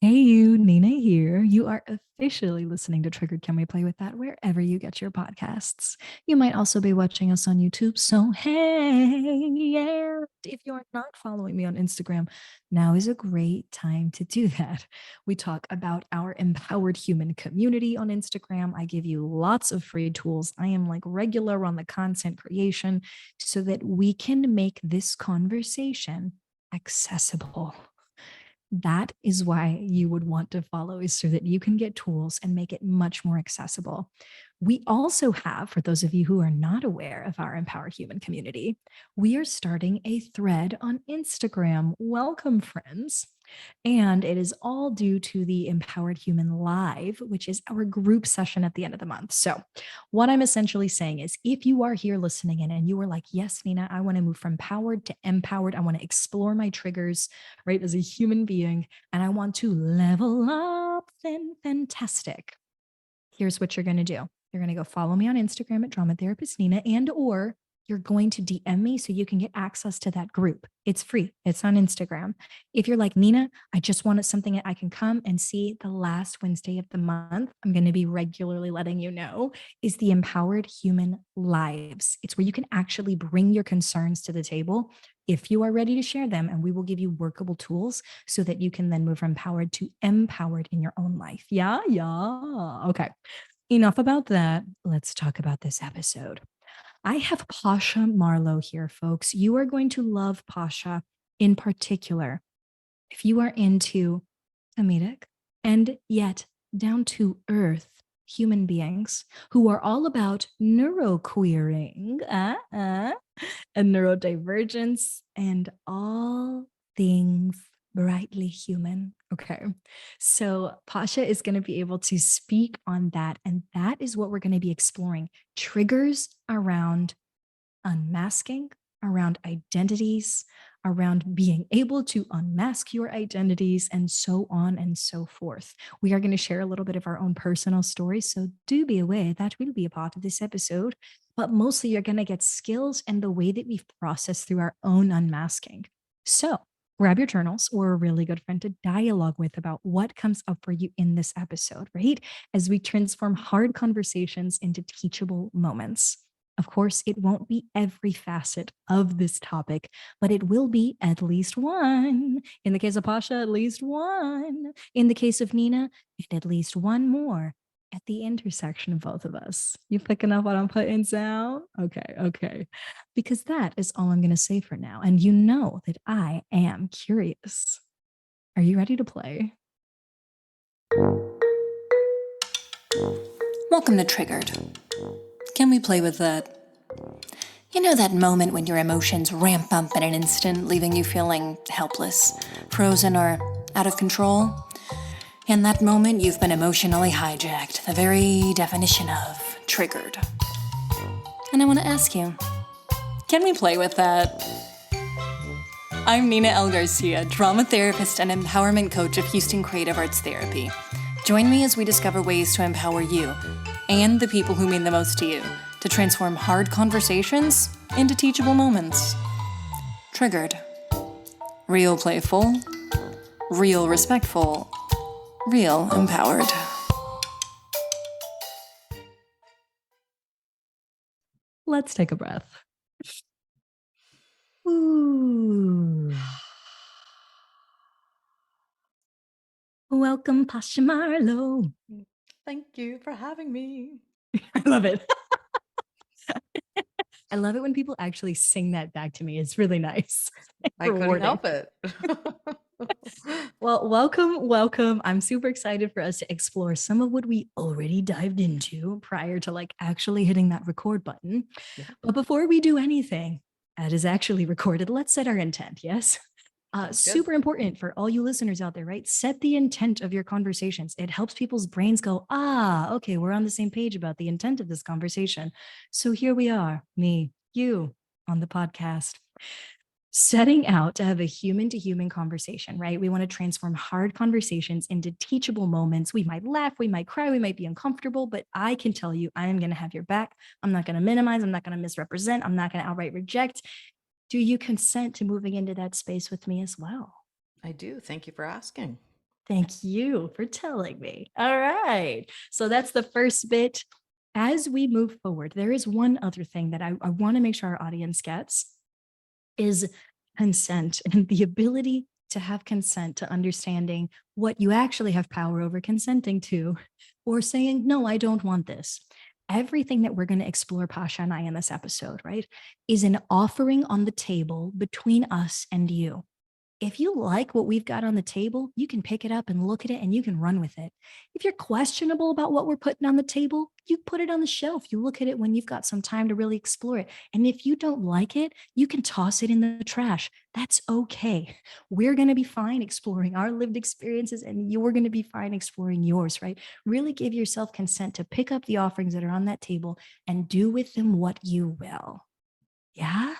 Hey, you, Nina here. You are officially listening to Triggered. Can we play with that wherever you get your podcasts? You might also be watching us on YouTube. So, hey, yeah. If you're not following me on Instagram, now is a great time to do that. We talk about our empowered human community on Instagram. I give you lots of free tools. I am like regular on the content creation so that we can make this conversation accessible. That is why you would want to follow, is so that you can get tools and make it much more accessible. We also have, for those of you who are not aware of our Empowered Human community, we are starting a thread on Instagram. Welcome, friends. And it is all due to the Empowered Human Live, which is our group session at the end of the month. So, what I'm essentially saying is if you are here listening in and you are like, yes, Nina, I want to move from powered to empowered, I want to explore my triggers, right, as a human being, and I want to level up, then fantastic. Here's what you're going to do. You're going to go follow me on Instagram at Drama Therapist Nina, and or you're going to DM me so you can get access to that group. It's free. It's on Instagram. If you're like, Nina, I just wanted something that I can come and see the last Wednesday of the month, I'm going to be regularly letting you know, is the Empowered Human Lives. It's where you can actually bring your concerns to the table if you are ready to share them, and we will give you workable tools so that you can then move from empowered to empowered in your own life. Yeah. Okay. Enough about that. Let's talk about this episode. I have Pasha Marlowe here, folks. You are going to love Pasha in particular if you are into comedic and yet down to earth human beings who are all about neuroqueering and neurodivergence and all things brightly human. Okay. So Pasha is going to be able to speak on that. And that is what we're going to be exploring: triggers around unmasking, around identities, around being able to unmask your identities, and so on and so forth. We are going to share a little bit of our own personal stories. So do be aware that will be a part of this episode. But mostly you're going to get skills and the way that we've processed through our own unmasking. So grab your journals or a really good friend to dialogue with about what comes up for you in this episode, right? As we transform hard conversations into teachable moments. Of course, it won't be every facet of this topic, but it will be at least one. In the case of Pasha, at least one. In the case of Nina, and at least one more at the intersection of both of us. You picking up what I'm putting down? Okay. Because that is all I'm going to say for now. And you know that I am curious. Are you ready to play? Welcome to Triggered. Can we play with that? You know that moment when your emotions ramp up in an instant, leaving you feeling helpless, frozen, or out of control? In that moment, you've been emotionally hijacked, the very definition of triggered. And I want to ask you, can we play with that? I'm Nina L. Garcia, drama therapist and empowerment coach of Houston Creative Arts Therapy. Join me as we discover ways to empower you and the people who mean the most to you to transform hard conversations into teachable moments. Triggered. Real playful, real respectful, real empowered. Let's take a breath. Ooh. Welcome, Pasha Marlowe. Thank you for having me. I love it. I love it when people actually sing that back to me. It's really nice. I couldn't help it. Well, welcome. I'm super excited for us to explore some of what we already dived into prior to like actually hitting that record button. Yeah. But before we do anything that is actually recorded, let's set our intent. Yes. Super important for all you listeners out there, right? Set the intent of your conversations. It helps people's brains go, okay, we're on the same page about the intent of this conversation. So here we are, me, you on the podcast, setting out to have a human to human conversation, right? We want to transform hard conversations into teachable moments. We might laugh, we might cry, we might be uncomfortable, but I can tell you, I am going to have your back. I'm not going to minimize. I'm not going to misrepresent. I'm not going to outright reject. Do you consent to moving into that space with me as well? I do. Thank you for asking. Thank you for telling me. All right. So that's the first bit. As we move forward, there is one other thing that I want to make sure our audience gets is consent and the ability to have consent, to understanding what you actually have power over consenting to, or saying, no, I don't want this. Everything that we're going to explore, Pasha and I, in this episode, right, is an offering on the table between us and you. If you like what we've got on the table, you can pick it up and look at it and you can run with it. If you're questionable about what we're putting on the table, you put it on the shelf. You look at it when you've got some time to really explore it. And if you don't like it, you can toss it in the trash. That's okay. We're going to be fine exploring our lived experiences and you're going to be fine exploring yours, right? Really give yourself consent to pick up the offerings that are on that table and do with them what you will. Yeah?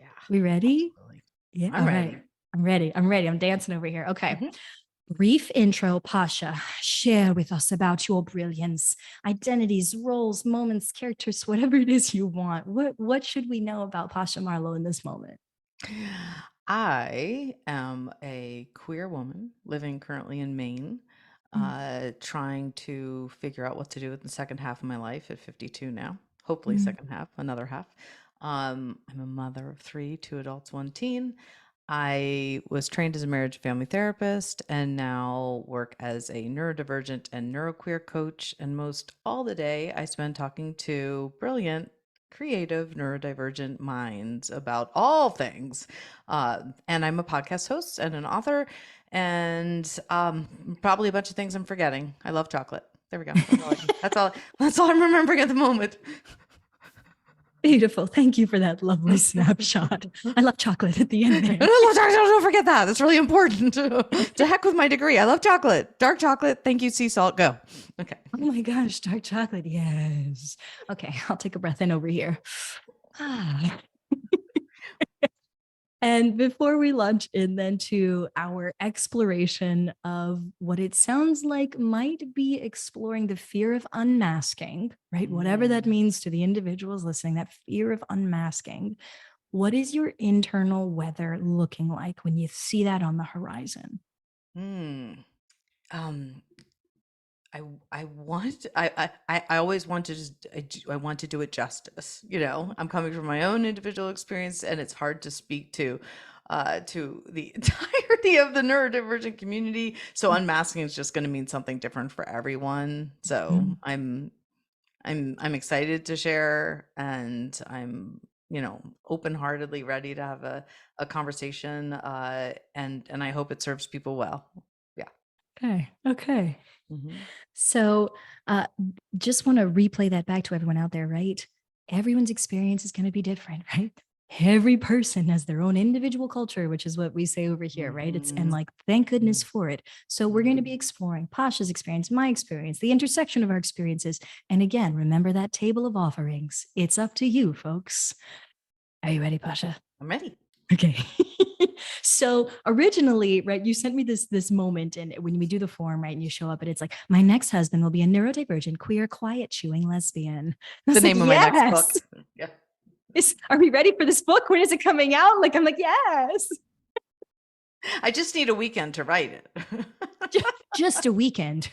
Yeah. We ready? Absolutely. Yeah. I'm All ready. right. I'm ready. I'm ready. I'm dancing over here. Okay. Mhm. Brief intro, Pasha. Share with us about your brilliance, identities, roles, moments, characters, whatever it is you want. What should we know about Pasha Marlowe in this moment? I am a queer woman living currently in Maine, trying to figure out what to do with the second half of my life at 52 now. Hopefully, Mm. second half, another half. I'm a mother of three, two adults, one teen. I was trained as a marriage and family therapist and now work as a neurodivergent and neuroqueer coach. And most all the day, I spend talking to brilliant, creative, neurodivergent minds about all things. And I'm a podcast host and an author, and probably a bunch of things I'm forgetting. I love chocolate. There we go. That's all. That's all I'm remembering at the moment. Beautiful. Thank you for that lovely snapshot. I love chocolate at the end there. I love chocolate. Don't forget that. That's really important. To heck with my degree. I love chocolate. Dark chocolate. Thank you, sea salt. Go. Okay. Oh my gosh, dark chocolate. Yes. Okay, I'll take a breath in over here. Ah. And before we launch in then to our exploration of what it sounds like might be exploring the fear of unmasking, right? Whatever that means to the individuals listening, that fear of unmasking. What is your internal weather looking like when you see that on the horizon? Hmm. Um, I want I always want to just I want to do it justice. You know, I'm coming from my own individual experience, and it's hard to speak to the entirety of the neurodivergent community. So unmasking is just going to mean something different for everyone. So Mhm. I'm excited to share, and I'm, open-heartedly ready to have a conversation, and I hope it serves people well. Yeah. Okay. Okay. Hmm. So, uh, just want to replay that back to everyone out there, right? Everyone's experience is going to be different, right? Every person has their own individual culture, which is what we say over here, right? It's and Hmm. like, thank goodness Hmm. for it. So, we're going to be exploring Pasha's experience, my experience, the intersection of our experiences. And again, remember that table of offerings. It's up to you, folks. Are you ready, Pasha? I'm ready. Okay. So originally, right, you sent me this moment, and when we do the form, right, and you show up, and it's like, my next husband will be a neurodivergent, queer, quiet, chewing lesbian. I The was like, name of my next book. yes. Yeah. Are we ready for this book? When is it coming out? Like, I'm like, yes. I just need a weekend to write it. Just a weekend.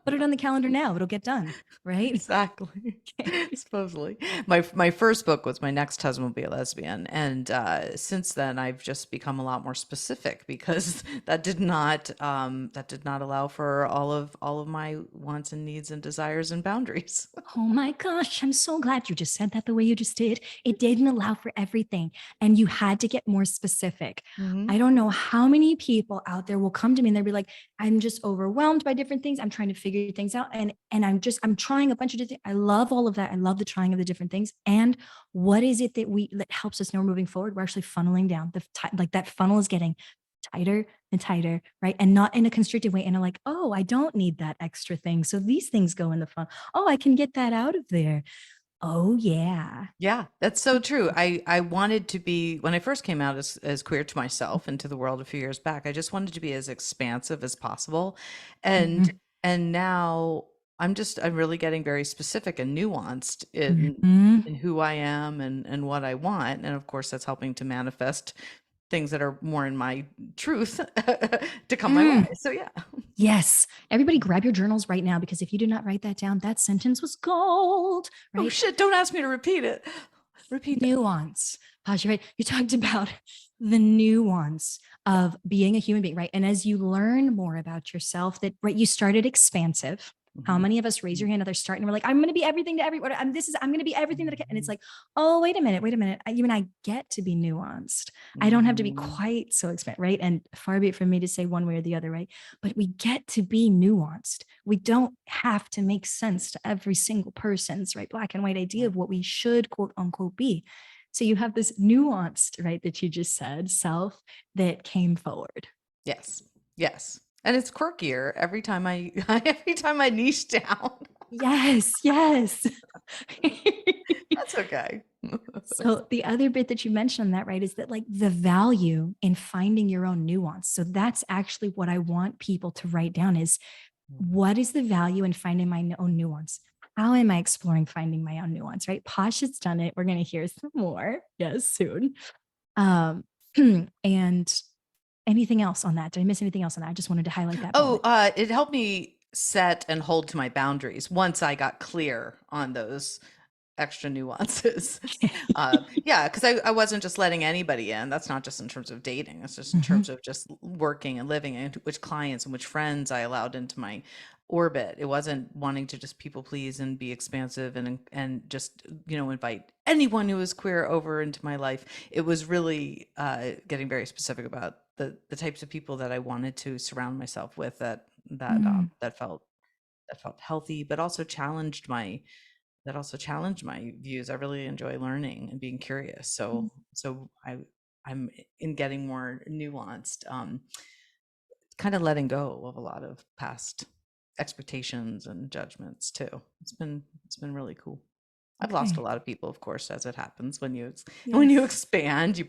Put it on the calendar now. It'll get done, right? Exactly. Okay. Supposedly. My first book was My Next Husband Will Be a Lesbian. And since then I've just become a lot more specific because that did not allow for all of my wants and needs and desires and boundaries. Oh my gosh, I'm so glad you just said that the way you just did. It didn't allow for everything, and you had to get more specific. Hmm. I don't know how many people out there will come to me and they'll be like, I'm just overwhelmed by different things. I'm trying to figure things out. And I'm trying a bunch of different. I love all of that. I love the trying of the different things. And what is it that helps us know we're moving forward? We're actually funneling down. Like that funnel is getting tighter and tighter, right? And not in a constricted way. And I'm like, oh, I don't need that extra thing. So these things go in the funnel. Oh, I can get that out of there. Oh, yeah. Yeah, that's so true. I wanted to be, when I first came out as queer to myself into the world a few years back, I just wanted to be as expansive as possible. And Mhm. and now I'm really getting very specific and nuanced in Mhm. in who I am and what I want. And of course that's helping to manifest things that are more in my truth to come my way. Mm, So yeah. yes. Everybody grab your journals right now, because if you did not write that down, that sentence was gold, Oh right? shit, don't ask me to repeat it. Repeat that. Nuance. Pause, right? You talked about the nuance Yeah. of being a human being, right? And as you learn more about yourself, that right, you started expansive. How Mhm. many of us raise your hand? Others start and we're like, I'm going to be everything to everyone. I'm going to be everything that I can. And it's Mhm. like, oh, wait a minute, wait a minute. You and I get to be nuanced. I don't have to be Mhm. quite so expensive, right? And far be it from me to say one way or the other, right? But we get to be nuanced. We don't have to make sense to every single person's right black and white idea of what we should quote unquote be. So you have this nuanced, right, that you just said, self that came forward. Yes. Yes. And it's quirkier every time I every time I niche down. Yes, yes. That's okay. So the other bit that you mentioned on that, right, is that like the value in finding your own nuance. So that's actually what I want people to write down is, what is the value in finding my own nuance? How am I exploring finding my own nuance, right? Pasha's done it. We're going to hear some more. Yes, soon. Um, and anything else on that? Did I miss anything else on that? I just wanted to highlight that Oh, moment. it helped me set and hold to my boundaries once I got clear on those extra nuances. Yeah, because I wasn't just letting anybody in. That's not just in terms of dating. It's just in Mhm. terms of just working and living, and which clients and which friends I allowed into my orbit. It wasn't wanting to just people please and be expansive and just invite anyone who was queer over into my life. It was really getting very specific about the types of people that I wanted to surround myself with Mm, that felt healthy, but also challenged my views. I really enjoy learning and being curious. mm, I'm in getting more nuanced, kind of letting go of a lot of past expectations and judgments too. It's been really cool. I've lost a okay. lot of people, of course, as it happens when when you Yes. expand, you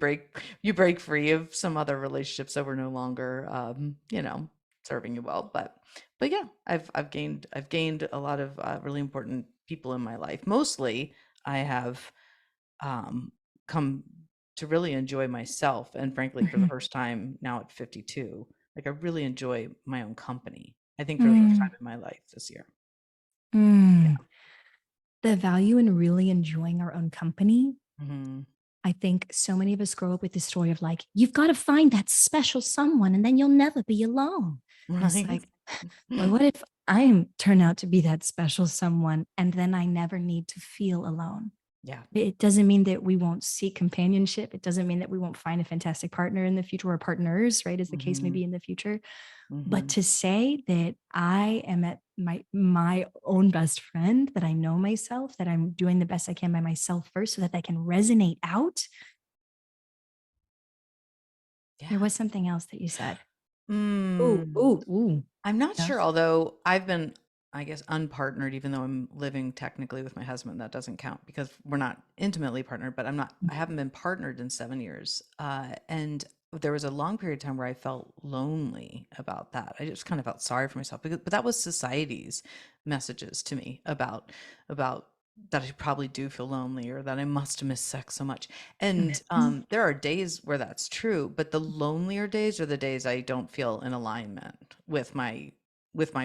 break free of some other relationships that were no longer, serving you well. But yeah, I've gained a lot of really important people in my life. Mostly, I have um, come to really enjoy myself, and frankly, for the Mhm. first time now at 52, like I really enjoy my own company. I think for the first time Mm, in my life this year. mm. Yeah. The value in really enjoying our own company. Hmm. I think so many of us grow up with this story of like, you've got to find that special someone and then you'll never be alone. And it's Right. like, but what if I turn out to be that special someone and then I never need to feel alone? Yeah. It doesn't mean that we won't seek companionship. It doesn't mean that we won't find a fantastic partner in the future, or partners, right? As the case may Hmm. be in the future. But Hmm. to say that I am at my own best friend, that I know myself, that I'm doing the best I can by myself first so that I can resonate out. There Yeah. was something else that you said. Ooh, Mm. ooh, ooh. I'm not sure, Yes. although I've been, I guess, unpartnered, even though I'm living technically with my husband. That doesn't count because we're not intimately partnered, but I haven't been partnered in 7 years. And there was a long period of time where I felt lonely about that. I just kind of felt sorry for myself but that was society's messages to me about that I probably do feel lonely or that I must miss sex so much. And Mhm. there are days where that's true, but the lonelier days are the days I don't feel in alignment with my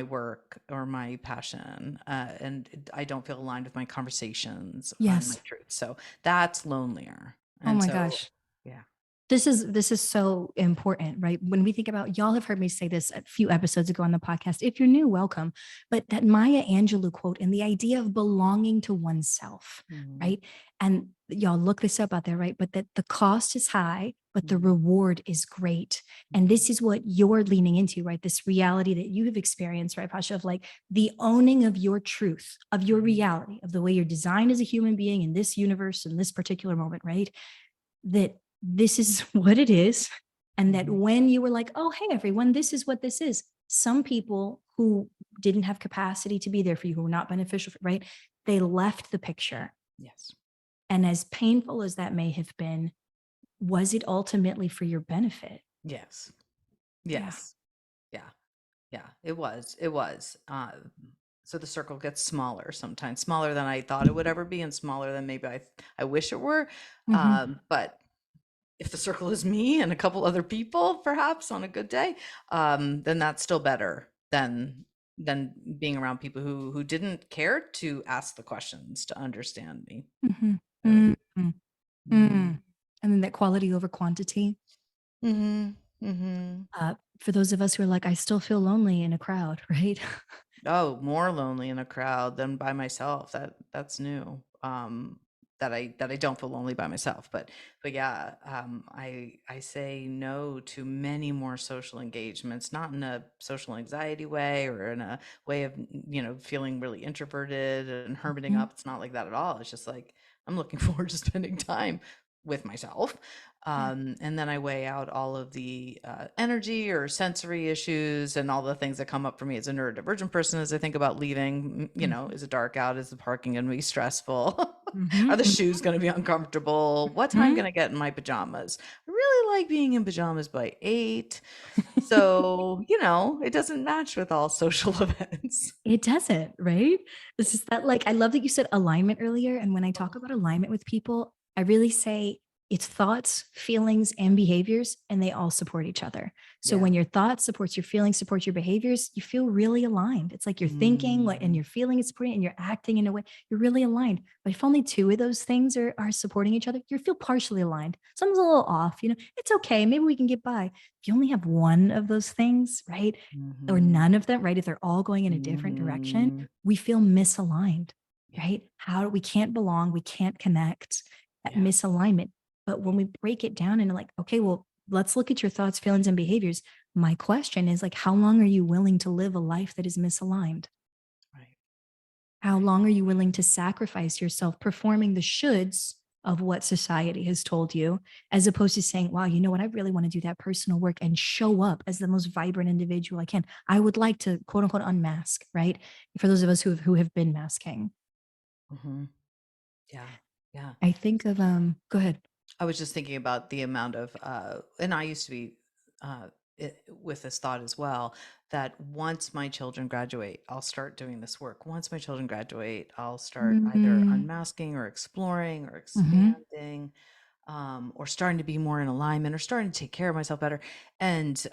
work or my passion, and I don't feel aligned with my conversations and my Yes. truth. So that's lonelier. Oh And my so, gosh. yeah. This is so important, right? When we think about, y'all have heard me say this a few episodes ago on the podcast. If you're new, welcome. But that Maya Angelou quote and the idea of belonging to oneself, Mhm, right? And y'all look this up out there, right? But that the cost is high, but the mhm, reward is great. And mhm, this is what you're leaning into, right? This reality that you have experienced, right, Pasha, of like the owning of your truth, of your mhm, reality, of the way you're designed as a human being in this universe, in this particular moment, right? That this is what it is. And that mhm. when you were like, oh, hey, everyone, this is what this is. Some people who didn't have capacity to be there for you, who were not beneficial, right? They left the picture. Yes. And as painful as that may have been, was it ultimately for your benefit? Yes. Yeah. Yes. Yeah. Yeah. It was. It was. So the circle gets smaller sometimes, smaller than I thought it would ever be, and smaller than maybe I wish it were. Mhm. But if the circle is me and a couple other people, perhaps on a good day, then that's still better than being around people who didn't care to ask the questions to understand me. Mhm. I really. Mhm. Mm. And then that quality over quantity. Mhm. Mhm. For those of us who are like, I still feel lonely in a crowd, right? Oh, more lonely in a crowd than by myself. That's new. That I don't feel lonely by myself. But yeah, I say no to many more social engagements, not in a social anxiety way or in a way of feeling really introverted and hermiting Mhm. up. It's not like that at all. It's just like I'm looking forward to spending time with myself. Yeah. And then I weigh out all of the energy or sensory issues and all the things that come up for me as a neurodivergent person as I think about leaving. Mhm. Is it dark out? Is the parking going to be stressful? Are Mhm. the shoes going to be uncomfortable? What time Mhm. going to get in my pajamas? I really like being in pajamas by 8. So, it doesn't match with all social events. It doesn't, right? This is that, like, I love that you said alignment earlier. And when I talk Oh, about alignment with people, I really say it's thoughts, feelings, and behaviors, and they all support each other. So yeah. when your thoughts supports your feelings, supports your behaviors, you feel really aligned. It's like you're thinking what and Mm, you're feeling is supporting and you're acting in a way you're really aligned. But if only two of those things are supporting each other, you feel partially aligned. Something's a little off, it's okay. Maybe we can get by. If you only have one of those things, right? Or mhm, none of them, right? If they're all going in a different direction, mm, we feel misaligned, yeah. right? How we can't belong, we can't connect, that Yeah. misalignment. But when we break it down and like, okay, well, let's look at your thoughts, feelings, and behaviors. My question is like, how long are you willing to live a life that is misaligned? Right. How long are you willing to sacrifice yourself performing the shoulds of what society has told you, as opposed to saying, wow, you know what? I really want to do that personal work and show up as the most vibrant individual I can. I would like to quote unquote unmask, right? For those of us who have been masking. Hmm. Yeah. Yeah. I think of go ahead. I was just thinking about the amount of, and I used to be with this thought as well, that once my children graduate, I'll start doing this work. Once my children graduate, I'll start either Mm-hmm. unmasking or exploring or Mm-hmm. expanding, or starting to be more in alignment or starting to take care of myself better. And,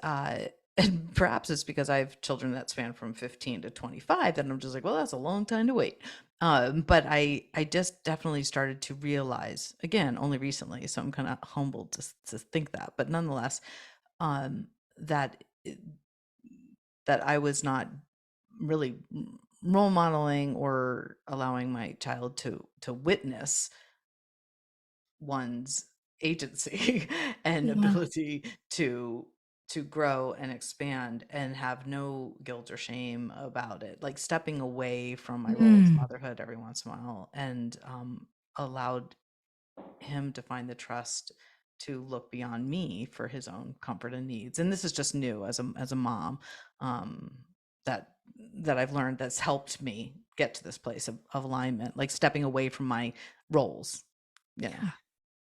and perhaps it's because I have children that span from 15 to 25 that I'm just like, well, that's a long time to wait. But I just definitely started to realize again only recently, so I'm kind of humbled to think that, but nonetheless, um, that that I was not really role modeling or allowing my child to witness one's agency and Yeah. ability to grow and expand and have no guilt or shame about it, like stepping away from my role as Mm. motherhood every once in a while, and allowed him to find the trust to look beyond me for his own comfort and needs. And this is just new as a mom, um, that that I've learned that's helped me get to this place of alignment, like stepping away from my roles, you know. Yeah.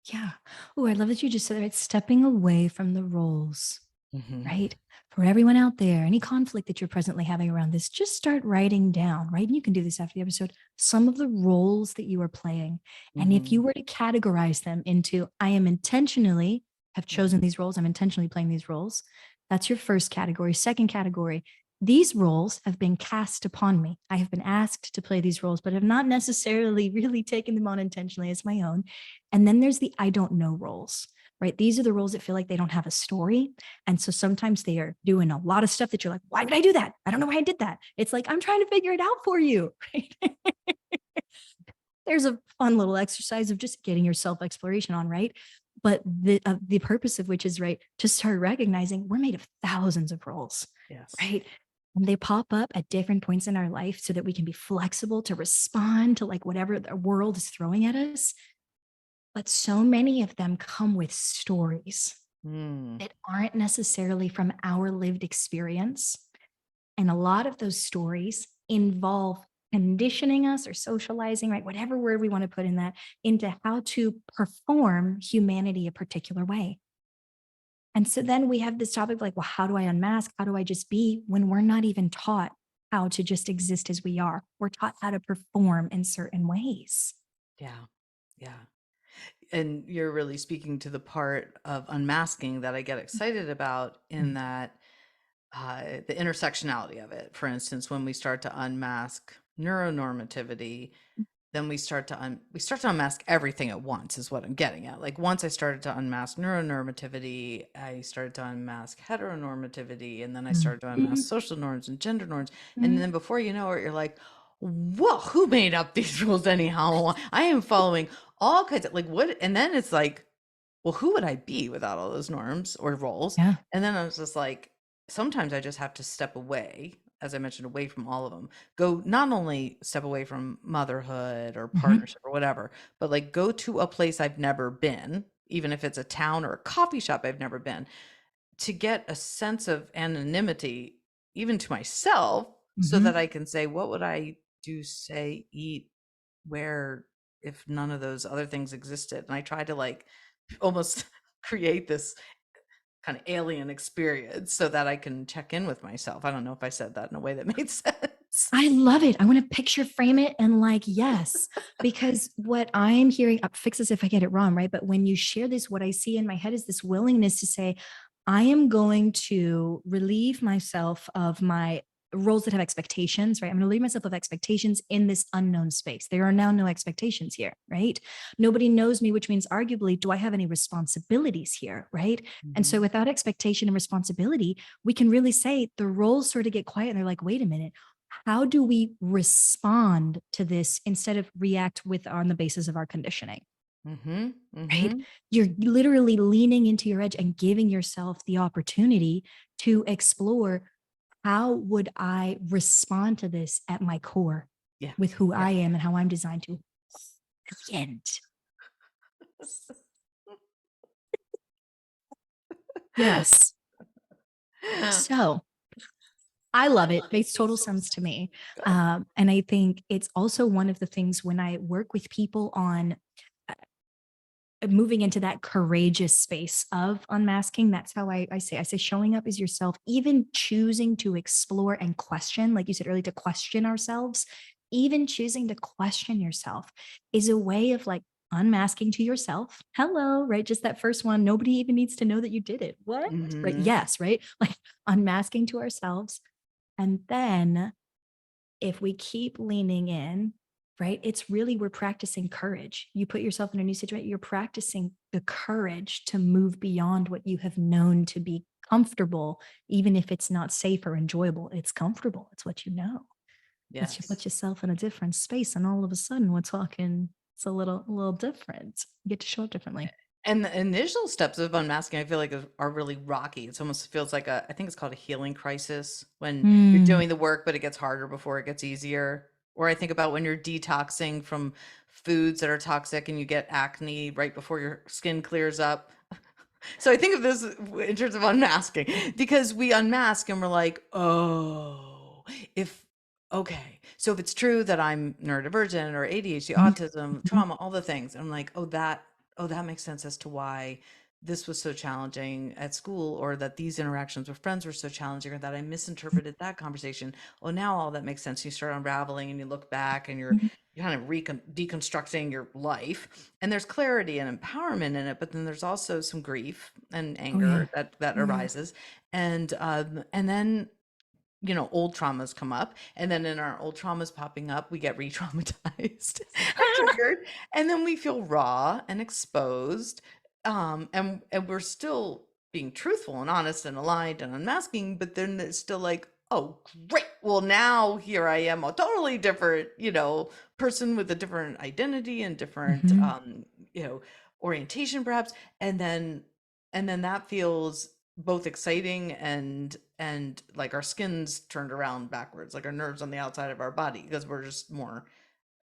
Yeah. Oh, I love that you just said that, right? Stepping away from the roles. Mhm. Right? For everyone out there, any conflict that you're presently having around this, just start writing down, right? And you can do this after the episode, some of the roles that you are playing. And if you Mhm. were to categorize them into, I am intentionally have Yeah. chosen these roles, I'm intentionally playing these roles. That's your first category. Second category, these roles have been cast upon me. I have been asked to play these roles, but have not necessarily really taken them on intentionally as my own. And then there's the I don't know roles, right? These are the roles that feel like they don't have a story. And so sometimes they are doing a lot of stuff that you're like, why did I do that? I don't know why I did that. It's like, I'm trying to figure it out for you. Right? There's a fun little exercise of just getting your self exploration on, right? But the purpose of which is, right, to start recognizing we're made of thousands of roles, Yes. right? And they pop up at different points in our life so that we can be flexible to respond to like whatever the world is throwing at us. But so many of them come with stories Mm. that aren't necessarily from our lived experience. And a lot of those stories involve conditioning us or socializing, right? Whatever word we want to put in that, into how to perform humanity a particular way. And so then we have this topic of like, well, how do I unmask? How do I just be when we're not even taught how to just exist as we are? We're taught how to perform in certain ways. Yeah. Yeah. and you're really speaking to the part of unmasking that I get excited about, in that the intersectionality of it. For instance, when we start to unmask neuronormativity, then we start to unmask everything at once, is what I'm getting at. Like, once I started to unmask neuronormativity, I started to unmask heteronormativity, and then I started to unmask social norms and gender norms. And then before you know it, you're like, well, who made up these rules anyhow? I am following all kinds of, like, what? And then it's like, well, who would I be without all those norms or roles? Yeah. And then I was just like, sometimes I just have to step away, as I mentioned, away from all of them. Go, not only step away from motherhood or Mhm. partnership or whatever, but like go to a place I've never been, even if it's a town or a coffee shop I've never been, to get a sense of anonymity, even to myself, so Mhm. that I can say, what would I do, say, eat, where, if none of those other things existed? And I try to like almost create this kind of alien experience so that I can check in with myself. I don't know if I said that in a way that made sense. I love it. I want to picture frame it and like, yes, because what I'm hearing, fix this if I get it wrong, right? But when you share this, what I see in my head is this willingness to say, I am going to relieve myself of my roles that have expectations, right? I'm going to relieve myself of expectations in this unknown space. There are now no expectations here, right? Nobody knows me, which means arguably, do I have any responsibilities here, right? And so Mhm. without expectation and responsibility, we can really say the roles sort of get quiet and they're like, wait a minute, how do we respond to this instead of react with on the basis of our conditioning? Mhm. Right? Mhm. You're literally leaning into your edge and giving yourself the opportunity to explore how would I respond to this at my core Yeah. with who Yeah. I am and how I'm designed to end. Yes. So I love it. Makes total sense to me. Good. And I think it's also one of the things when I work with people on moving into that courageous space of unmasking. That's how I say showing up as yourself, even choosing to explore and question, like you said earlier, to question ourselves. Even choosing to question yourself is a way of like unmasking to yourself. Hello, right? Just that first one. Nobody even needs to know that you did it. What? Right? Mhm. Yes, right? Like unmasking to ourselves. And then if we keep leaning in, right, it's really we're practicing courage. You put yourself in a new situation, you're practicing the courage to move beyond what you have known to be comfortable, even if it's not safe or enjoyable. It's comfortable. It's what you know. But you Yes. put yourself in a different space, and all of a sudden we're talking, it's a little different. You get to show up differently. And the initial steps of unmasking, I feel like, are really rocky. It almost feels like I think it's called a healing crisis, when you're Mm, doing the work, but it gets harder before it gets easier. Or I think about when you're detoxing from foods that are toxic and you get acne right before your skin clears up. So I think of this in terms of unmasking, because we unmask and we're like, oh, if, okay, so if it's true that I'm neurodivergent or ADHD, mhm, autism, mhm, trauma, all the things, I'm like, oh, that makes sense as to why this was so challenging at school, or that these interactions with friends were so challenging, or that I misinterpreted that conversation. Oh, now all that makes sense. You start unraveling and you look back and mhm. you're kind of deconstructing your life, and there's clarity and empowerment in it, but then there's also some grief and Oh yeah. anger that Oh yeah. arises. And then, old traumas come up, and then in our old traumas popping up, we get re-traumatized and triggered, and then we feel raw and exposed, and we're still being truthful and honest and aligned and unmasking, but then it's still like, oh great, well now here I am, a totally different, person with a different identity and different, Mhm. orientation perhaps, and then that feels both exciting and like our skin's turned around backwards, like our nerves on the outside of our body, because we're just more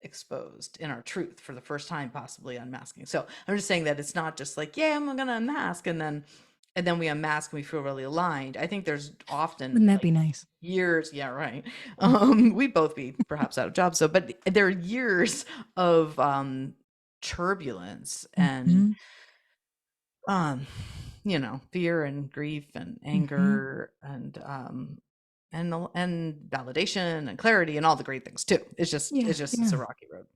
exposed in our truth for the first time, possibly unmasking. So I'm just saying that it's not just like, yeah, I'm gonna unmask, and then we unmask and we feel really aligned. I think there's often Wouldn't that like be nice? years, yeah, right. We'd both be perhaps out of jobs, so, but there are years of turbulence and Mhm, um fear and grief and mhm. anger and validation and clarity and all the great things too. It's just Yeah, it's just it's yeah. a rocky road.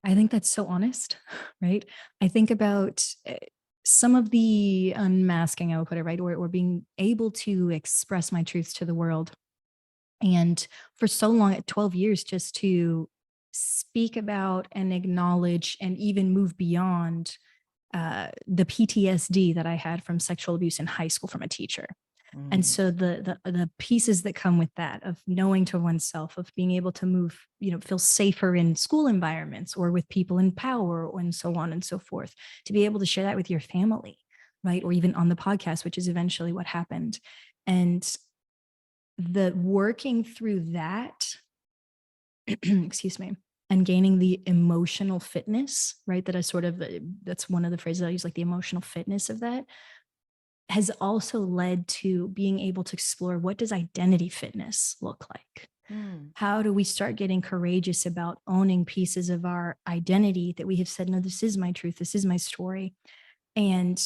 I think that's so honest, right? I think about some of the unmasking, I will put it, right, or being able to express my truths to the world. And for so long, at 12 years, just to speak about and acknowledge and even move beyond the PTSD that I had from sexual abuse in high school from a teacher. And Mm, so the pieces that come with that, of knowing to oneself, of being able to move, feel safer in school environments or with people in power, and so on and so forth, to be able to share that with your family, right? Or even on the podcast, which is eventually what happened. And the working through that, excuse me, and gaining the emotional fitness, right? That I sort of, that's one of the phrases I use, like the emotional fitness of that, has also led to being able to explore, what does identity fitness look like? mm, How do we start getting courageous about owning pieces of our identity that we have said, no, this is my truth, this is my story? And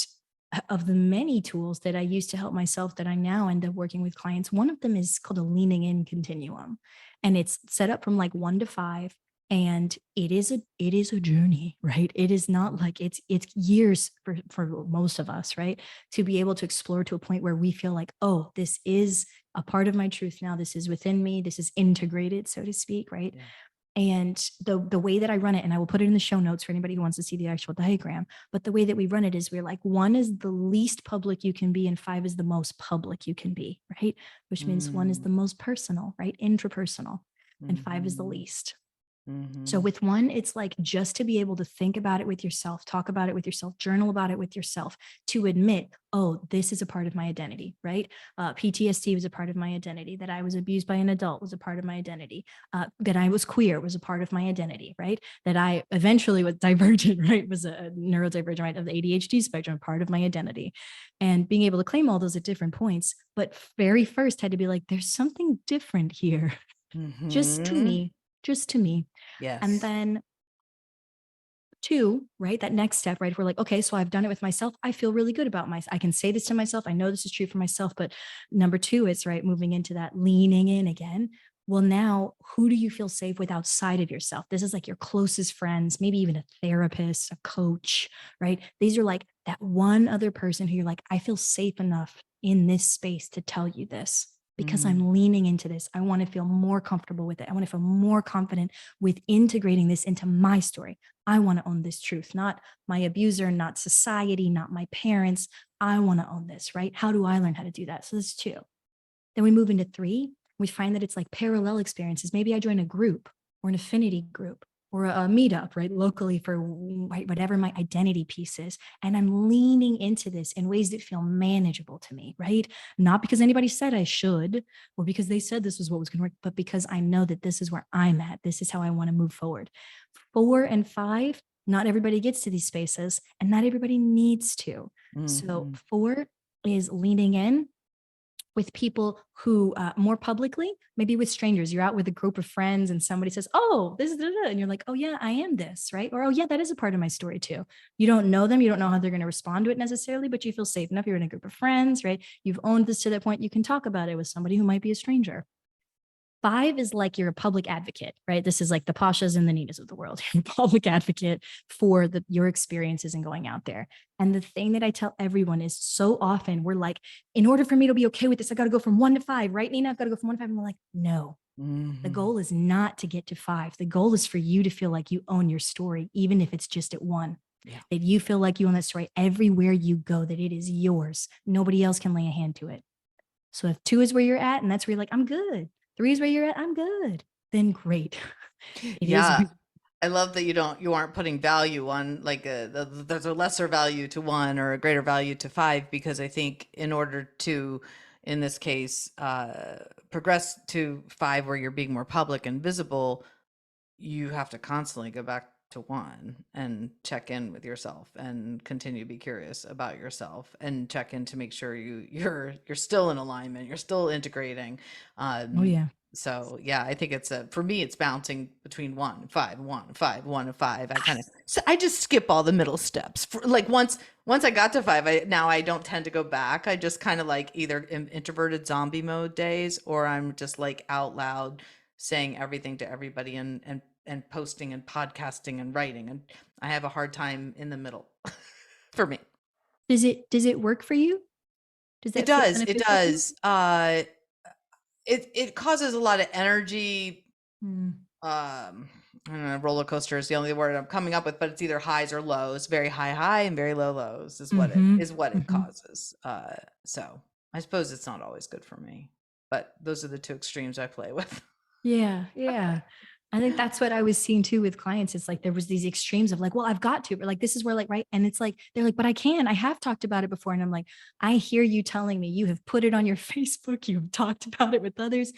of the many tools that I use to help myself that I now end up working with clients, one of them is called a leaning in continuum. And it's set up from like 1 to 5. And it is a journey, right? It is not like it's years for most of us, right? To be able to explore to a point where we feel like, oh, this is a part of my truth now. This is within me. This is integrated, so to speak, right? yeah. And the way that I run it, and I will put it in the show notes for anybody who wants to see the actual diagram, but the way that we run it is, we're like, 1 is the least public you can be, and 5 is the most public you can be, right? Which means 1 is Mm, the most personal, right? Intrapersonal, and 5 is the mhm, least. So mhm, with 1, it's like just to be able to think about it with yourself, talk about it with yourself, journal about it with yourself, to admit, oh, this is a part of my identity, right? PTSD was a part of my identity. That I was abused by an adult was a part of my identity. That I was queer was a part of my identity, right? That I eventually was divergent, right? Was a neurodivergent, right? Of the ADHD spectrum, part of my identity. And being able to claim all those at different points. But very first had to be like, there's something different here, just to mhm. me, just to me. And Yes. then 2, right? That next step, right? We're like, okay, so I've done it with myself. I feel really good about myself. I can say this to myself. I know this is true for myself. But number 2 is, right, moving into that leaning in again. Well, now who do you feel safe with outside of yourself? This is like your closest friends, maybe even a therapist, a coach, right? These are like that one other person who you're like, I feel safe enough in this space to tell you this because Mm, I'm leaning into this. I want to feel more comfortable with it. I want to feel more confident with integrating this into my story. I want to own this truth, not my abuser, not society, not my parents. I want to own this, right? How do I learn how to do that? So that's 2. Then we move into 3. We find that it's like parallel experiences. Maybe I join a group or an affinity group or a meetup, right, locally for, right, whatever my identity piece is. And I'm leaning into this in ways that feel manageable to me, right? Not because anybody said I should or because they said this was what was going to work, but because I know that this is where I'm at. This is how I want to move forward. 4 and 5, not everybody gets to these spaces and not everybody needs to. So mhm. 4 is leaning in with people who, more publicly, maybe with strangers. You're out with a group of friends and somebody says, oh, this is, and you're like, oh yeah, I am this, right? Or, oh yeah, that is a part of my story too. You don't know them. You don't know how they're going to respond to it necessarily, but you feel safe enough. You're in a group of friends, right? You've owned this to that point. You can talk about it with somebody who might be a stranger. 5 is like you're a public advocate, right? This is like the Pashas and the Ninas of the world. You're a public advocate for your experiences and going out there. And the thing that I tell everyone is, so often we're like, in order for me to be okay with this, I got to go from 1 to 5, right, Nina? I've got to go from 1 to 5. And we're like, no, the Mhm. goal is not to get to 5. The goal is for you to feel like you own your story, even if it's just at 1. Yeah. That you feel like you own that story everywhere you go, that it is yours. Nobody else can lay a hand to it. So if 2 is where you're at and that's where you're like, I'm good. 3 is where you're at, I'm good. Then great. It is. Yeah. I love that you aren't putting value on like there's a lesser value to one or a greater value to five, because I think in order to, in this case, progress to five where you're being more public and visible, you have to constantly go back to one and check in with yourself and continue to be curious about yourself and check in to make sure you're still in alignment, you're still integrating. Oh um yeah. so yeah, I think it's a, for me it's bouncing between 1 5 1 5 1 and 5. I kind of, so I just skip all the middle steps for, like, once I got to 5, I don't tend to go back. I just kind of like either in introverted zombie mode days, or I'm just like out loud saying everything to everybody and and posting and podcasting and writing, and I have a hard time in the middle for me. Does it work for you? Does It that feel does. It beneficial for you? does. It causes a lot of energy. Mm. I don't know, roller coaster is the only word I'm coming up with, but it's either highs or lows. Very high and very low lows is what Mm-hmm. it Mm-hmm. causes. So I suppose it's not always good for me, but those are the two extremes I play with. Yeah, yeah. I think that's what I was seeing too with clients. It's like there was these extremes of like, well, I've got to, but like this is where like, right. And it's like, they're like, but I have talked about it before. And I'm like, I hear you telling me you have put it on your Facebook, you've talked about it with others,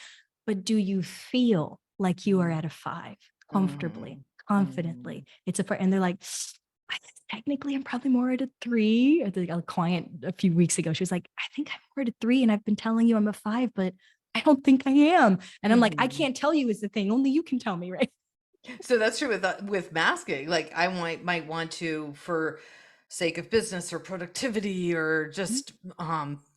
but do you feel like you are Mm, at a 5 comfortably, mhm, confidently? mhm, It's a, and they're like, I guess technically I'm probably more at a 3. I think a client a few weeks ago, she was like, I think I'm more at a 3 and I've been telling you I'm a 5, but I don't think I am. And I'm like, I mhm. can't tell you is the thing. Only you can tell me, right? So that's true with masking. Like I might want to, for sake of business or productivity or just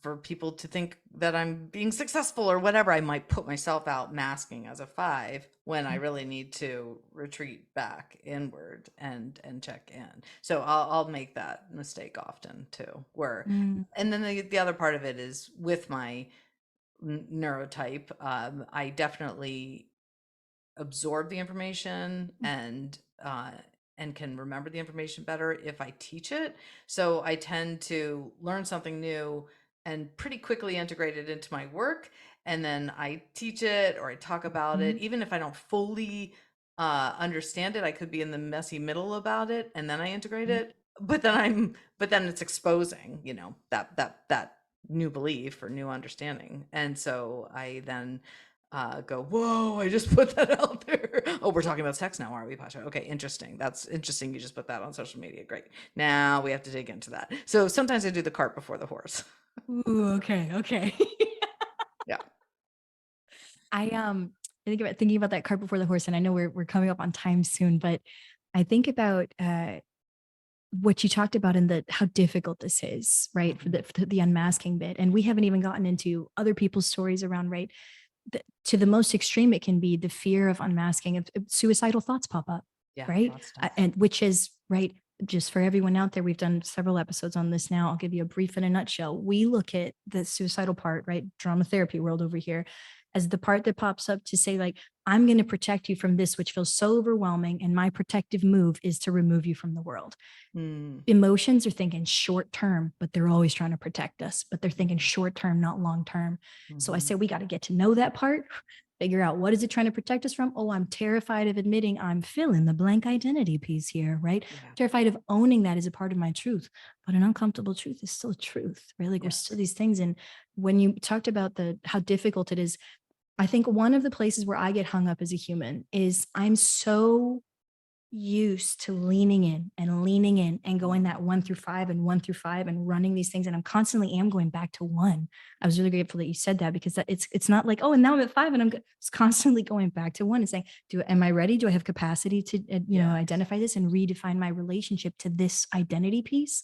for people to think that I'm being successful or whatever, I might put myself out masking as a 5 when I really need to retreat back inward and check in. So I'll make that mistake often too. Where Mm, and then the other part of it is with my neurotype, I definitely absorb the information and can remember the information better if I teach it. So I tend to learn something new and pretty quickly integrate it into my work, and then I teach it or I talk about it mm, even if I don't fully understand it. I could be in the messy middle about it and then I integrate mm, it, but then it's exposing, you know, that new belief or new understanding, and so I then go, whoa, I just put that out there. Oh, we're talking about sex now, aren't we, Pasha? Okay, interesting. That's interesting. You just put that on social media. Great. Now we have to dig into that. So sometimes I do the cart before the horse. ooh, okay, okay. Yeah. I think about thinking about that cart before the horse, and I know we're coming up on time soon, but I think about what you talked about in the how difficult this is, right? Mhm. For the unmasking bit, and we haven't even gotten into other people's stories around, right? To the most extreme, it can be the fear of unmasking. If suicidal thoughts pop up, Yeah, right? lots of stuff. And which is right. Just for everyone out there, we've done several episodes on this now. I'll give you a brief in a nutshell. We look at the suicidal part, right? Drama therapy world over here, as the part that pops up to say, like, I'm going to protect you from this, which feels so overwhelming. And my protective move is to remove you from the world. Mm, Emotions are thinking short term, but they're always trying to protect us, but they're thinking mhm, short term, not long term. So I mhm. say we got to get to know that part, figure out what is it trying to protect us from. Oh, I'm terrified of admitting I'm filling the blank identity piece here, right? Yeah. Terrified of owning that as a part of my truth, but an uncomfortable truth is still truth, right? Like we're still Yes. these things. And when you talked about the how difficult it is, I think one of the places where I get hung up as a human is I'm so used to leaning in and going that 1 through 5 and 1 through 5 and running these things. And I'm constantly am going back to 1. I was really grateful that you said that because it's not like, oh, and now I'm at 5 and I'm good. It's constantly going back to 1 and saying, am I ready? Do I have capacity to, Yes. identify this and redefine my relationship to this identity piece?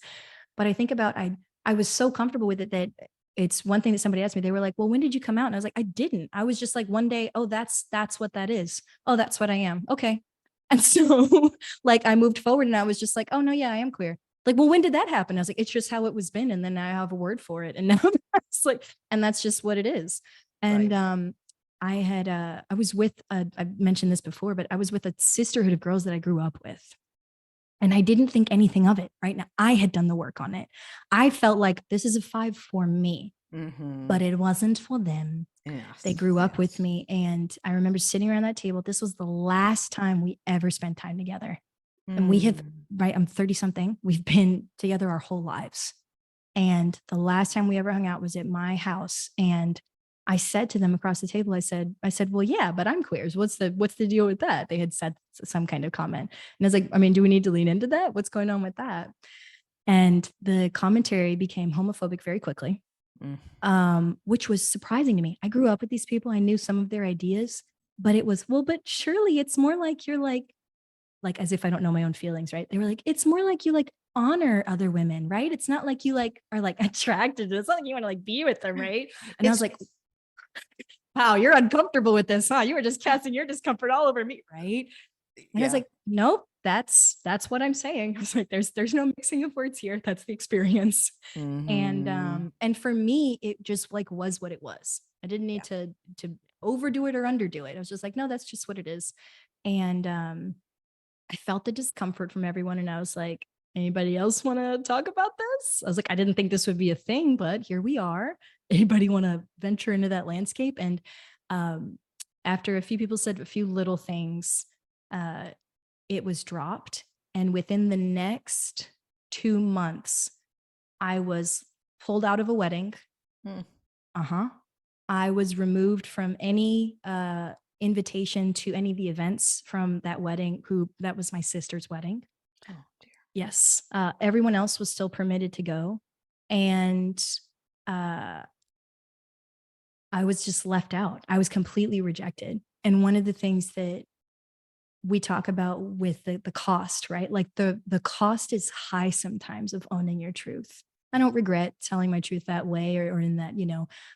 But I think about, I was so comfortable with it that it's one thing that somebody asked me, they were like, well, when did you come out? And I was like, I didn't. I was just like one day, oh, that's what that is. Oh, that's what I am. Okay. And so like I moved forward and I was just like, oh no, yeah, I am queer. Like, well, when did that happen? I was like, it's just how it was been. And then I have a word for it. And now it's like, and that's just what it is. And Right. I was with I mentioned this before, but I was with a sisterhood of girls that I grew up with. And I didn't think anything of it. Right now, I had done the work on it. I felt like this is a 5 for me, Mm-hmm. but it wasn't for them. They Yes. grew up with Yes. me. And I remember sitting around that table. This was the last time we ever spent time together. And we have, Mm. right, I'm 30 something. We've been together our whole lives. And the last time we ever hung out was at my house. And I said to them across the table, I said, well, yeah, but I'm queers. What's the deal with that? They had said some kind of comment. And I was like, I mean, do we need to lean into that? What's going on with that? And the commentary became homophobic very quickly, Mm. which was surprising to me. I grew up with these people. I knew some of their ideas, but it was, well, but surely it's more like you're like as if I don't know my own feelings, right? They were like, it's more like you like honor other women, right? It's not like you like are like attracted to, it's not like you want to like be with them, right? And I was It's like, wow, you're uncomfortable with this, huh? You were just casting your discomfort all over me, right? And I was Yeah. like, nope, that's what I'm saying. I was like, there's no mixing of words here. That's the experience. Mhm. And for me, it just like was what it was. I didn't need Yeah. to overdo it or underdo it. I was just like, no, that's just what it is. And I felt the discomfort from everyone. And I was like, anybody else want to talk about this? I was like, I didn't think this would be a thing, but here we are. Anybody want to venture into that landscape? And um, after a few people said a few little things, uh, it was dropped. And within the next 2 months, I was pulled out of a wedding. Mm. Uh-huh. I was removed from any invitation to any of the events from that wedding. That was my sister's wedding. Oh dear. Yes. Everyone else was still permitted to go. And uh, I was just left out. I was completely rejected. And one of the things that we talk about with the cost, right? Like the cost is high sometimes of owning your truth. I don't regret telling my truth that way or in that,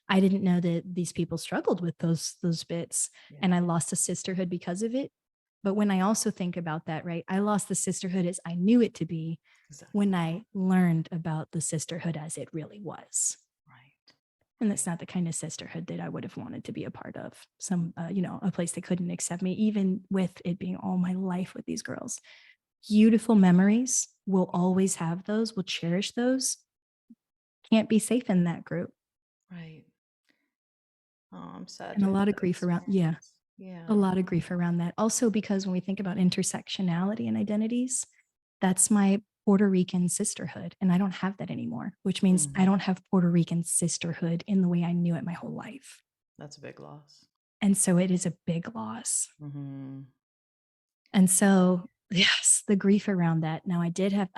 I didn't know that these people struggled with those bits Yeah. and I lost a sisterhood because of it. But when I also think about that, right, I lost the sisterhood as I knew it to be Exactly. when I learned about the sisterhood as it really was. Right. And that's not the kind of sisterhood that I would have wanted to be a part of. A place that couldn't accept me, even with it being all my life with these girls. Beautiful memories. We'll always have those. We'll cherish those. Can't be safe in that group. Right. Oh, I'm sad And you a had lot of that grief around, yeah, experience. Yeah. a lot of grief around that. Also, because when we think about intersectionality and identities, that's my Puerto Rican sisterhood. And I don't have that anymore, which means I Mhm. don't have Puerto Rican sisterhood in the way I knew it my whole life. That's a big loss. And so it is a big loss. Mhm. And so, yes, the grief around that. Now I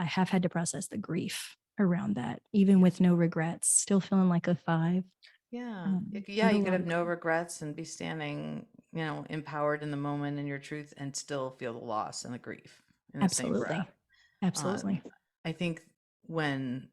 have had to process the grief around that, even with no regrets, still feeling like a 5. Yeah. Yeah, But a you could lot have of no grief. regrets and be standing, empowered in the moment in your truth and still feel the loss and the grief in the same Absolutely. breath. Absolutely. I think when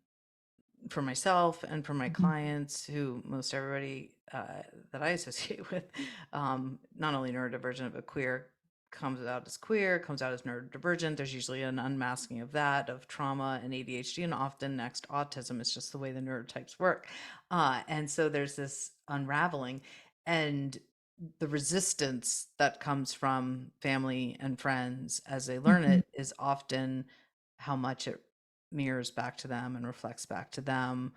for myself and for my Mhm. clients, who most everybody that I associate with, not only neurodivergent but queer, comes out as queer, comes out as neurodivergent. There's usually an unmasking of that, of trauma and ADHD, and often next autism. It's just the way the neurotypes work, and so there's this unraveling, and the resistance that comes from family and friends as they learn Mhm. it is often how much it mirrors back to them and reflects back to them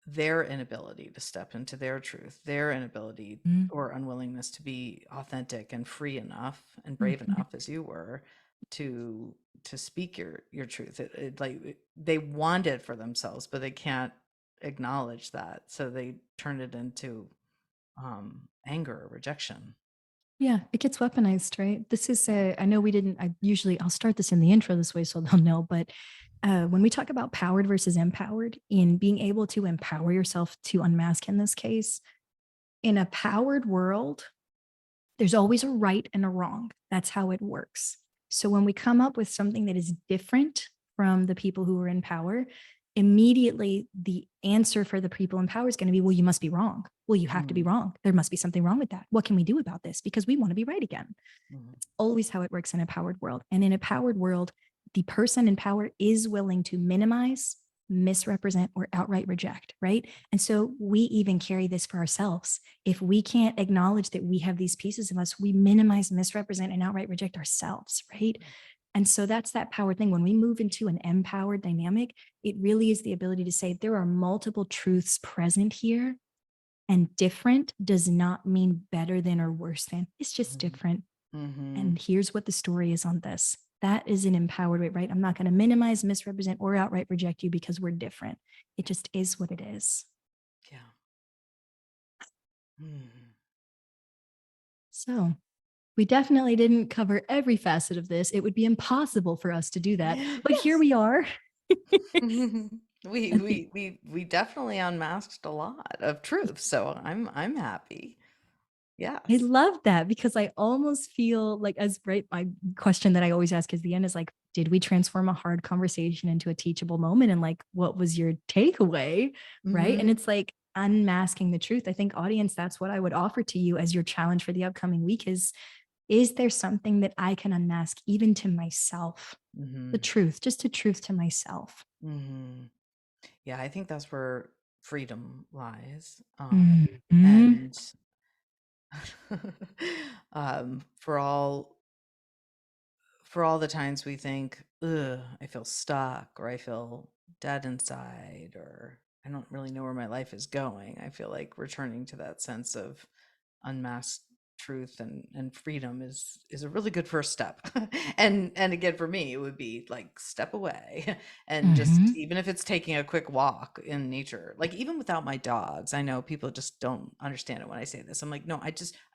their inability to step into their truth, their inability Mhm. or unwillingness to be authentic and free enough and brave Mhm. enough as you were to speak your truth. They want it for themselves, but they can't acknowledge that, so they turn it into anger or rejection. Yeah, it gets weaponized, right? This is I know we didn't, I'll start this in the intro this way so they'll know, but when we talk about powered versus empowered, in being able to empower yourself to unmask in this case, in a powered world, there's always a right and a wrong. That's how it works. So when we come up with something that is different from the people who are in power, immediately the answer for the people in power is going to be, well, you must be wrong. Well, you have to be Mhm, wrong. There must be something wrong with that. What can we do about this? Because we want to be right again. mhm, It's always how it works in a powered world. And in a powered world, the person in power is willing to minimize, misrepresent, or outright reject, right? And so we even carry this for ourselves. If we can't acknowledge that we have these pieces of us, we minimize, misrepresent, and outright reject ourselves, right? And so that's that power thing. When we move into an empowered dynamic, it really is the ability to say there are multiple truths present here, and different does not mean better than or worse than. It's just mhm, different. mhm. And here's what the story is on this. That is an empowered way, right? I'm not going to minimize, misrepresent, or outright reject you because we're different. It just is what it is. Yeah. Mhm. So we definitely didn't cover every facet of this. It would be impossible for us to do that. But here Yes. we are. We At the we definitely unmasked a lot of truth, so I'm happy. I Yes. love that because I almost feel like, as right, my question that I always ask is the end is like, did we transform a hard conversation into a teachable moment? And like, what was your takeaway? Right. And Mhm. it's like unmasking the truth. I think, audience, that's what I would offer to you as your challenge for the upcoming week is Is there something that I can unmask even to myself? Mm-hmm. The truth, just a truth to myself. Mm-hmm. Yeah, I think that's where freedom lies. Mm-hmm. And for all the times we think, ugh, I feel stuck, or I feel dead inside, or I don't really know where my life is going, I feel like returning to that sense of unmasked truth and freedom is a really good first step. And again, for me, it would be like step away and just, Mm-hmm. even if it's taking a quick walk in nature, like even without my dogs. I know people just don't understand it when I say this. I'm like, no, I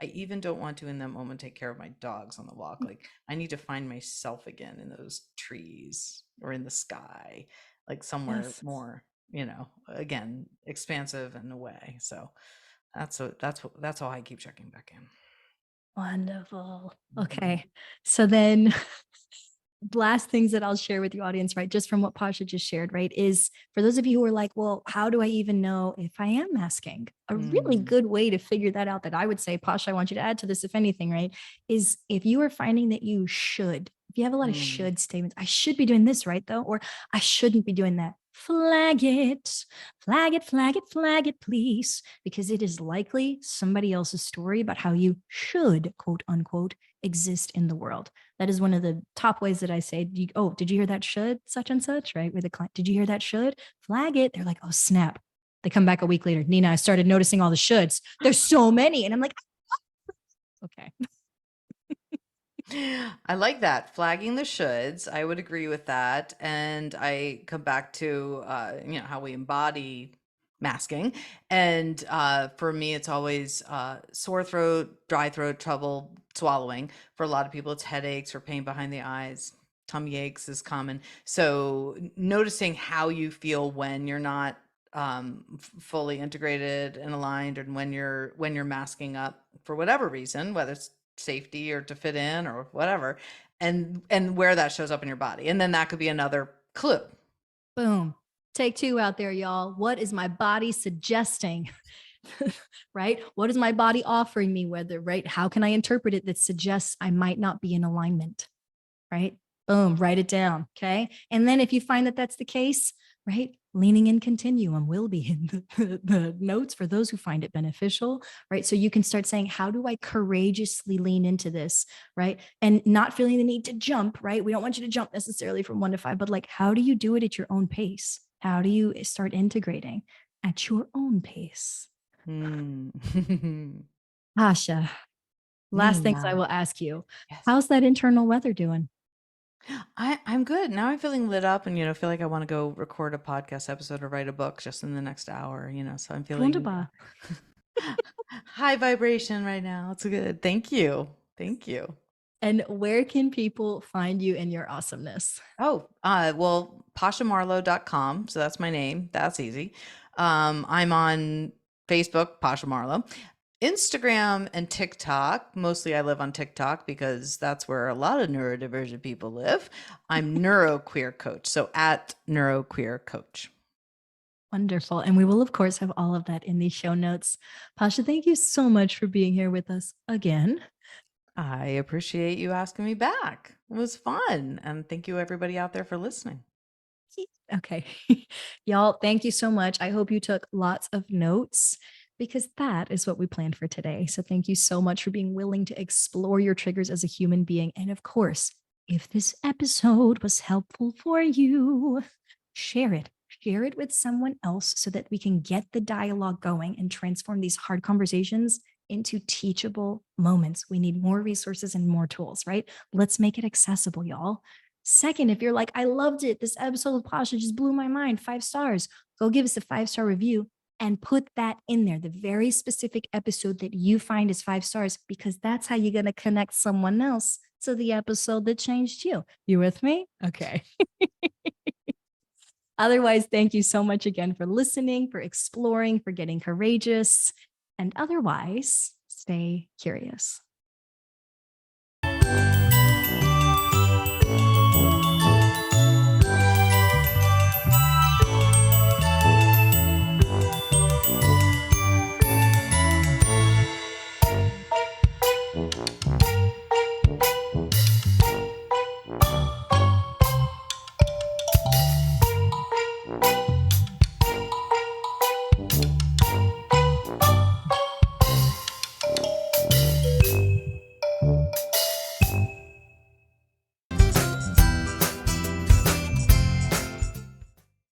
even don't want to in that moment take care of my dogs on the walk. Like I need to find myself again in those trees or in the sky, like somewhere Yes. more, again, expansive and away. So that's how I keep checking back in. Wonderful. Mhm. Okay. So then last things that I'll share with the audience, right? Just from what Pasha just shared, right? Is for those of you who are like, well, how do I even know if I am masking? A really Mm, good way to figure that out, that I would say, Pasha, I want you to add to this, if anything, right? Is if you are finding that you should, if you have a lot of mm, should statements, I should be doing this, right? Though, or I shouldn't be doing that. Flag it, flag it, flag it, flag it, please, because it is likely somebody else's story about how you should, quote unquote, exist in the world. That is one of the top ways that I say, oh, did you hear that should such and such, right? With the client, did you hear that should? Flag it. They're like, oh, snap. They come back a week later. Nina, I started noticing all the shoulds. There's so many. And I'm like, okay. I like that. Flagging the shoulds. I would agree with that. And I come back to how we embody masking. And for me, it's always sore throat, dry throat, trouble swallowing. For a lot of people, it's headaches or pain behind the eyes. Tummy aches is common. So noticing how you feel when you're not fully integrated and aligned, and when you're masking up for whatever reason, whether it's safety or to fit in or whatever, and where that shows up in your body, and then that could be another clue. Boom. Take two out there, y'all. What is my body suggesting? Right? What is my body offering me? Whether, right? How can I interpret it that suggests I might not be in alignment? Right? Boom, write it down. Okay. And then if you find that that's the case, right, leaning in continuum will be in the notes for those who find it beneficial, right? So you can start saying, how do I courageously lean into this, right? And not feeling the need to jump, right? We don't want you to jump necessarily from 1 to 5, but like, how do you do it at your own pace? How do you start integrating at your own pace? Hmm. Asha, last things I Nina. will ask you. Yes. How's that internal weather doing? I'm good. Now I'm feeling lit up and, feel like I want to go record a podcast episode or write a book just in the next hour, so I'm feeling Wunderbar. high vibration right now. It's good. Thank you. Thank you. And where can people find you in your awesomeness? Oh, well, pashamarlowe.com. So that's my name. That's easy. I'm on Facebook, Pasha Marlowe, Instagram, and TikTok. Mostly I live on TikTok because that's where a lot of neurodivergent people live. I'm neuroqueer coach. So at neuroqueer coach. Wonderful. And we will, of course, have all of that in the show notes. Pasha, thank you so much for being here with us again. I appreciate you asking me back. It was fun. And thank you, everybody out there, for listening. Okay. Y'all, thank you so much. I hope you took lots of notes because that is what we planned for today. So thank you so much for being willing to explore your triggers as a human being. And of course, if this episode was helpful for you, share it. Share it with someone else so that we can get the dialogue going and transform these hard conversations into teachable moments. We need more resources and more tools, right? Let's make it accessible, y'all. Second, if you're like, I loved it, this episode of Pasha just blew my mind, 5 stars, go give us a 5 star review and put that in there, the very specific episode that you find is 5 stars, because that's how you're going to connect someone else to the episode that changed you. You with me? Okay. Otherwise, thank you so much again for listening, for exploring, for getting courageous, and otherwise, stay curious.